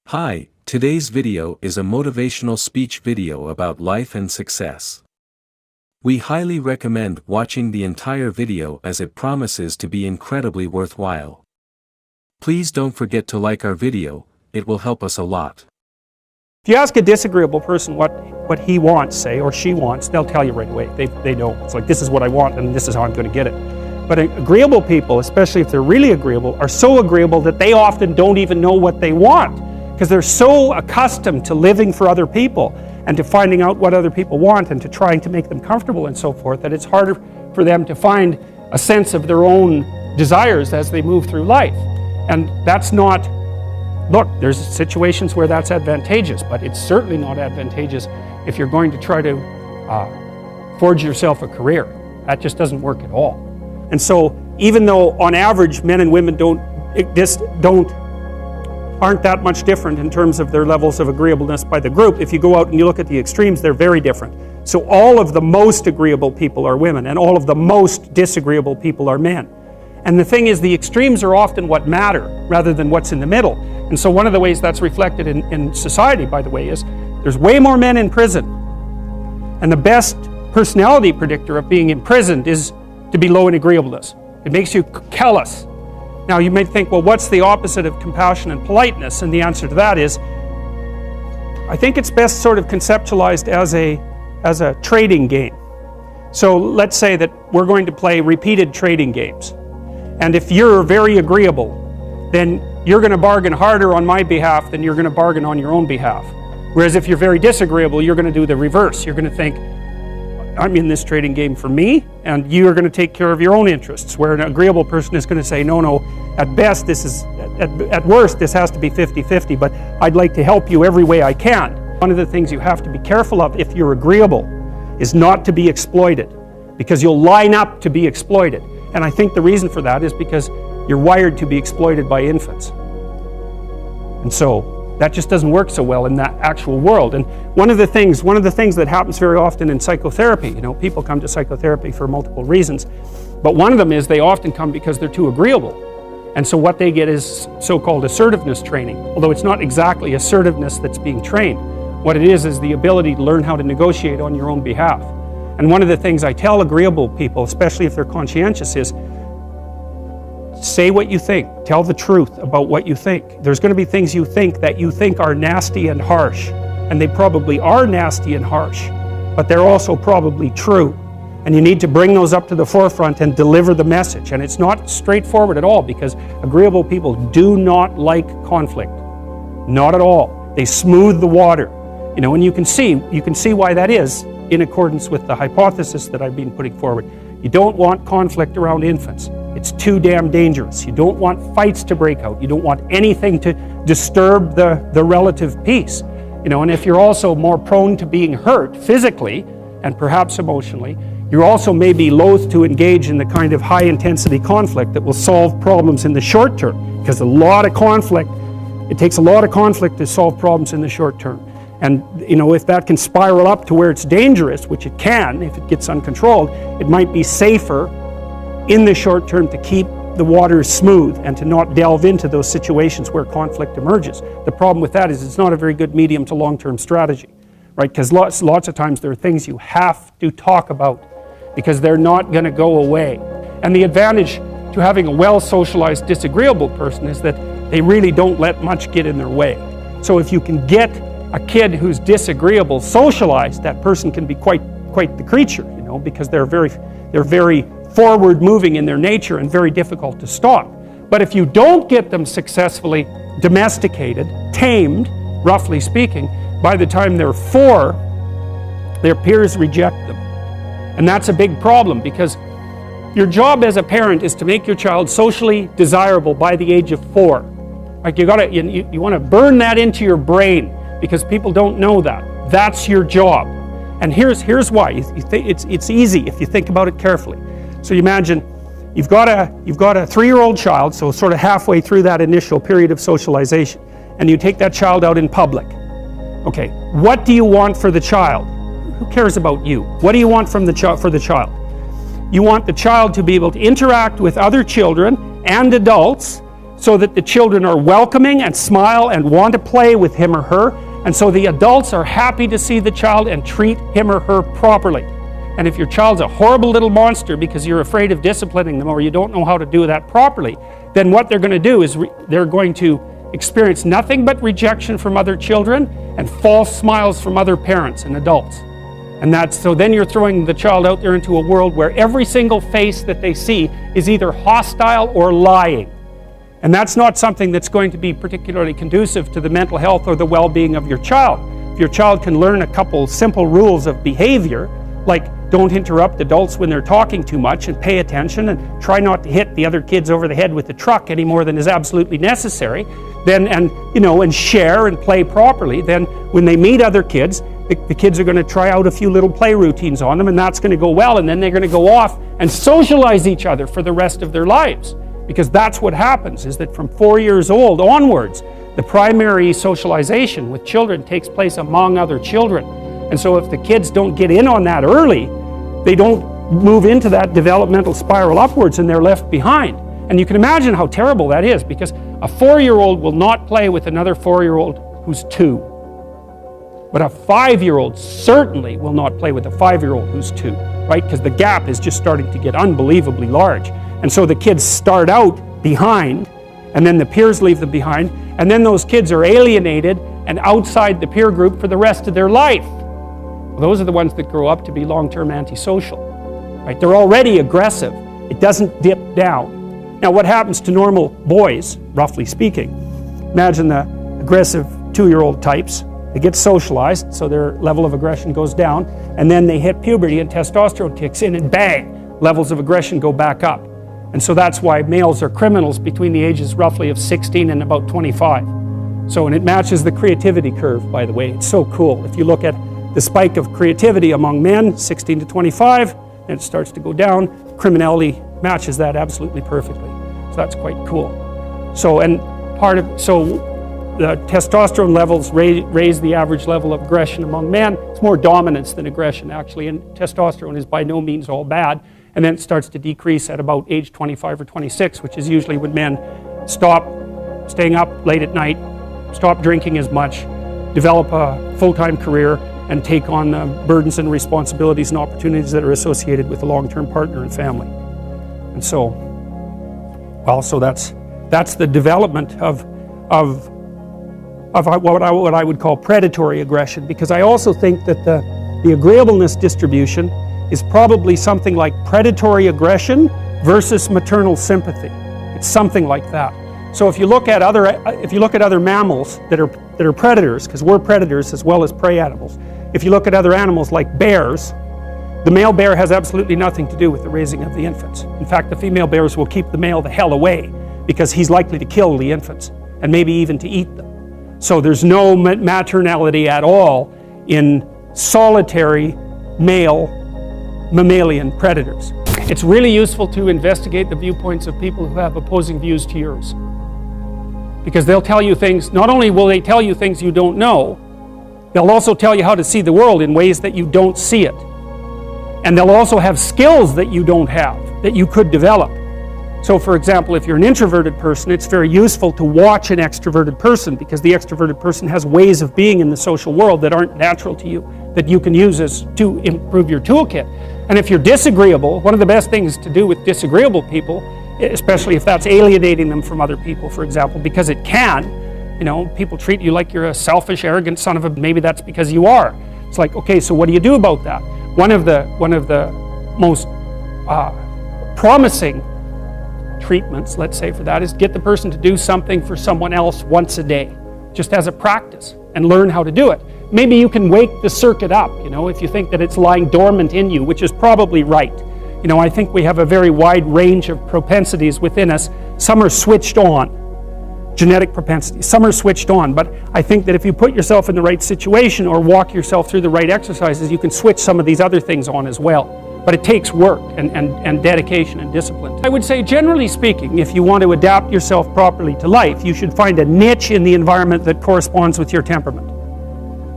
Hi, today's video is a motivational speech video about life and success. We highly recommend watching the entire video as it promises to be incredibly worthwhile. Please don't forget to like our video, it will help us a lot. If you ask a disagreeable person what he wants, say, or she wants, they'll tell you right away. They know. It's like, this is what I want and this is how I'm going to get it. But agreeable people, especially if they're really agreeable, are so agreeable that they often don't even know what they want, because they're so accustomed to living for other people and to finding out what other people want and to trying to make them comfortable and so forth, that it's harder for them to find a sense of their own desires as they move through life. And that's not, look, there's situations where that's advantageous, but it's certainly not advantageous if you're going to try to forge yourself a career. That just doesn't work at all. And so even though on average men and women aren't that much different in terms of their levels of agreeableness by the group, if you go out and you look at the extremes, they're very different. So all of the most agreeable people are women, and all of the most disagreeable people are men. And the thing is, the extremes are often what matter rather than what's in the middle. And so one of the ways that's reflected in society, by the way, is there's way more men in prison. And the best personality predictor of being imprisoned is to be low in agreeableness. It makes you callous. Now you may think, well, what's the opposite of compassion and politeness? And the answer to that is, I think it's best sort of conceptualized as a trading game. So let's say that we're going to play repeated trading games. And if you're very agreeable, then you're going to bargain harder on my behalf than you're going to bargain on your own behalf. Whereas if you're very disagreeable, you're going to do the reverse. You're going to think, I'm in this trading game for me, and you're going to take care of your own interests. Where an agreeable person is going to say, no, at best this is, at worst this has to be 50-50, but I'd like to help you every way I can. One of the things you have to be careful of if you're agreeable is not to be exploited, because you'll line up to be exploited. And I think the reason for that is because you're wired to be exploited by infants. And so that just doesn't work so well in that actual world. And one of the things that happens very often in psychotherapy, people come to psychotherapy for multiple reasons, but one of them is they often come because they're too agreeable. And so what they get is so-called assertiveness training, although it's not exactly assertiveness that's being trained. What it is the ability to learn how to negotiate on your own behalf. And one of the things I tell agreeable people, especially if they're conscientious, is say what you think. Tell the truth about what you think. There's going to be things you think that you think are nasty and harsh. And they probably are nasty and harsh, but they're also probably true. And you need to bring those up to the forefront and deliver the message. And it's not straightforward at all, because agreeable people do not like conflict. Not at all. They smooth the water. And you can see why that is in accordance with the hypothesis that I've been putting forward. You don't want conflict around infants. It's too damn dangerous. You don't want fights to break out. You don't want anything to disturb the relative peace. And if you're also more prone to being hurt physically and perhaps emotionally, you also may be loath to engage in the kind of high-intensity conflict that will solve problems in the short term, because it takes a lot of conflict to solve problems in the short term. And if that can spiral up to where it's dangerous, which it can if it gets uncontrolled, it might be safer in the short term to keep the waters smooth and to not delve into those situations where conflict emerges. The problem with that is it's not a very good medium to long-term strategy, right? Because lots of times there are things you have to talk about because they're not going to go away. And the advantage to having a well-socialized disagreeable person is that they really don't let much get in their way. So if you can get a kid who's disagreeable socialized, that person can be quite the creature, because they're very forward-moving in their nature and very difficult to stop. But if you don't get them successfully domesticated, tamed, roughly speaking, by the time they're 4, their peers reject them. And that's a big problem, because your job as a parent is to make your child socially desirable by the age of 4. Like you want to burn that into your brain, because people don't know that. That's your job. And here's why. It's easy if you think about it carefully. So you imagine you've got a 3-year-old child, so sort of halfway through that initial period of socialization, and you take that child out in public. Okay, what do you want for the child? Who cares about you? What do you want for the child? You want the child to be able to interact with other children and adults so that the children are welcoming and smile and want to play with him or her. And so the adults are happy to see the child and treat him or her properly. And if your child's a horrible little monster because you're afraid of disciplining them or you don't know how to do that properly, then what they're going to do is they're going to experience nothing but rejection from other children and false smiles from other parents and adults. And so then you're throwing the child out there into a world where every single face that they see is either hostile or lying. And that's not something that's going to be particularly conducive to the mental health or the well-being of your child. If your child can learn a couple simple rules of behavior, like don't interrupt adults when they're talking too much and pay attention and try not to hit the other kids over the head with the truck any more than is absolutely necessary, then and share and play properly, then when they meet other kids, the kids are going to try out a few little play routines on them, and that's going to go well, and then they're going to go off and socialize each other for the rest of their lives. Because that's what happens, is that from 4 years old onwards, the primary socialization with children takes place among other children. And so if the kids don't get in on that early, they don't move into that developmental spiral upwards and they're left behind. And you can imagine how terrible that is, because a 4-year-old will not play with another 4-year-old who's 2. But a 5-year-old certainly will not play with a 5-year-old who's 2, right? Because the gap is just starting to get unbelievably large. And so the kids start out behind, and then the peers leave them behind, and then those kids are alienated and outside the peer group for the rest of their life. Well, those are the ones that grow up to be long-term antisocial, right? They're already aggressive. It doesn't dip down. Now, what happens to normal boys, roughly speaking? Imagine the aggressive 2-year-old types. They get socialized, so their level of aggression goes down, and then they hit puberty and testosterone kicks in, and bang, levels of aggression go back up. And so that's why males are criminals between the ages roughly of 16 and about 25. So, and it matches the creativity curve, by the way. It's so cool. If you look at the spike of creativity among men, 16 to 25, and it starts to go down, criminality matches that absolutely perfectly. So that's quite cool. So, and the testosterone levels raise the average level of aggression among men. It's more dominance than aggression, actually, and testosterone is by no means all bad. And then it starts to decrease at about age 25 or 26, which is usually when men stop staying up late at night, stop drinking as much, develop a full-time career, and take on the burdens and responsibilities and opportunities that are associated with a long-term partner and family. And so, well, so that's the development of what I would call predatory aggression, because I also think that the agreeableness distribution is probably something like predatory aggression versus maternal sympathy. It's something like that. So if you look at other mammals that are predators, because we're predators as well as prey animals, if you look at other animals like bears, the male bear has absolutely nothing to do with the raising of the infants. In fact, the female bears will keep the male the hell away because he's likely to kill the infants and maybe even to eat them. So there's no maternality at all in solitary male mammalian predators. It's really useful to investigate the viewpoints of people who have opposing views to yours, because they'll tell you things. Not only will they tell you things you don't know, they'll also tell you how to see the world in ways that you don't see it. And they'll also have skills that you don't have, that you could develop. So for example, if you're an introverted person, it's very useful to watch an extroverted person, because the extroverted person has ways of being in the social world that aren't natural to you, that you can use to improve your toolkit. And if you're disagreeable, one of the best things to do with disagreeable people, especially if that's alienating them from other people, for example, because it can, people treat you like you're a selfish, arrogant son of a, maybe that's because you are. It's like, okay, so what do you do about that? One of the most promising treatments, let's say, for that is get the person to do something for someone else once a day, just as a practice, and learn how to do it. Maybe you can wake the circuit up, if you think that it's lying dormant in you, which is probably right. I think we have a very wide range of propensities within us. Some are switched on, genetic propensities. Some are switched on, but I think that if you put yourself in the right situation or walk yourself through the right exercises, you can switch some of these other things on as well. But it takes work and dedication and discipline. I would say, generally speaking, if you want to adapt yourself properly to life, you should find a niche in the environment that corresponds with your temperament.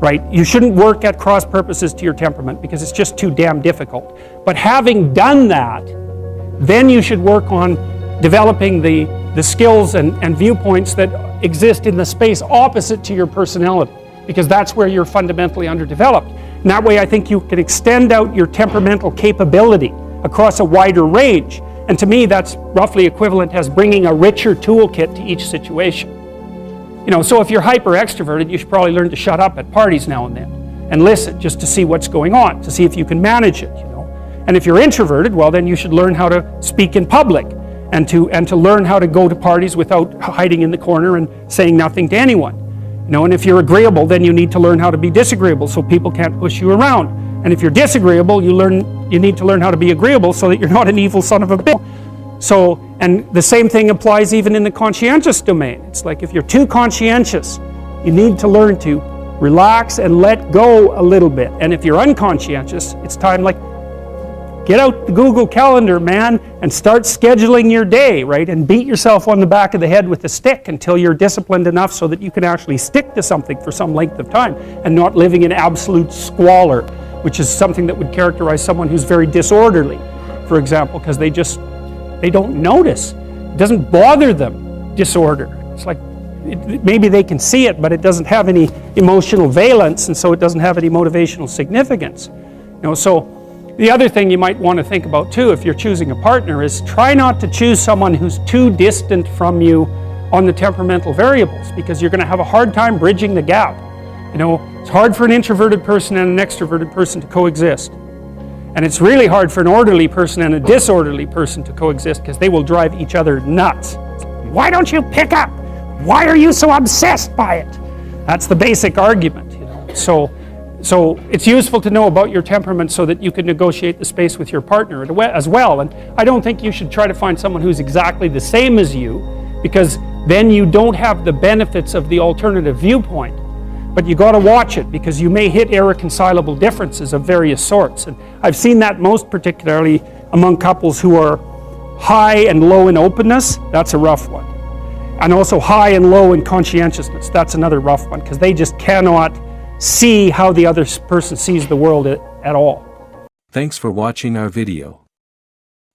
Right? You shouldn't work at cross purposes to your temperament because it's just too damn difficult. But having done that, then you should work on developing the the skills and viewpoints that exist in the space opposite to your personality, because that's where you're fundamentally underdeveloped. And that way I think you can extend out your temperamental capability across a wider range. And to me, that's roughly equivalent as bringing a richer toolkit to each situation. You know, so if you're hyper extroverted, you should probably learn to shut up at parties now and then and listen just to see what's going on, to see if you can manage it, you know. And if you're introverted, well, then you should learn how to speak in public and to learn how to go to parties without hiding in the corner and saying nothing to anyone. You know, and if you're agreeable, then you need to learn how to be disagreeable so people can't push you around. And if you're disagreeable, you need to learn how to be agreeable so that you're not an evil son of a bitch. So, and the same thing applies even in the conscientious domain. It's like if you're too conscientious, you need to learn to relax and let go a little bit. And if you're unconscientious, it's time, like, get out the Google Calendar, man, and start scheduling your day, right? And beat yourself on the back of the head with a stick until you're disciplined enough so that you can actually stick to something for some length of time and not living in absolute squalor, which is something that would characterize someone who's very disorderly, for example, because they don't notice. It doesn't bother them, disorder. It's like, maybe they can see it, but it doesn't have any emotional valence, and so it doesn't have any motivational significance. You know, so the other thing you might want to think about too, if you're choosing a partner, is try not to choose someone who's too distant from you on the temperamental variables, because you're going to have a hard time bridging the gap. You know, it's hard for an introverted person and an extroverted person to coexist. And it's really hard for an orderly person and a disorderly person to coexist, because they will drive each other nuts. Why don't you pick up? Why are you so obsessed by it? That's the basic argument, you know. So it's useful to know about your temperament so that you can negotiate the space with your partner as well. And I don't think you should try to find someone who's exactly the same as you, because then you don't have the benefits of the alternative viewpoint. But you got to watch it, because you may hit irreconcilable differences of various sorts. And I've seen that most particularly among couples who are high and low in openness. That's a rough one. And also high and low in conscientiousness. That's another rough one, because they just cannot see how the other person sees the world at all. Thanks for watching our video.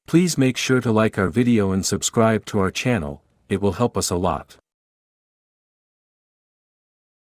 Please make sure to like our video and subscribe to our channel. It will help us a lot.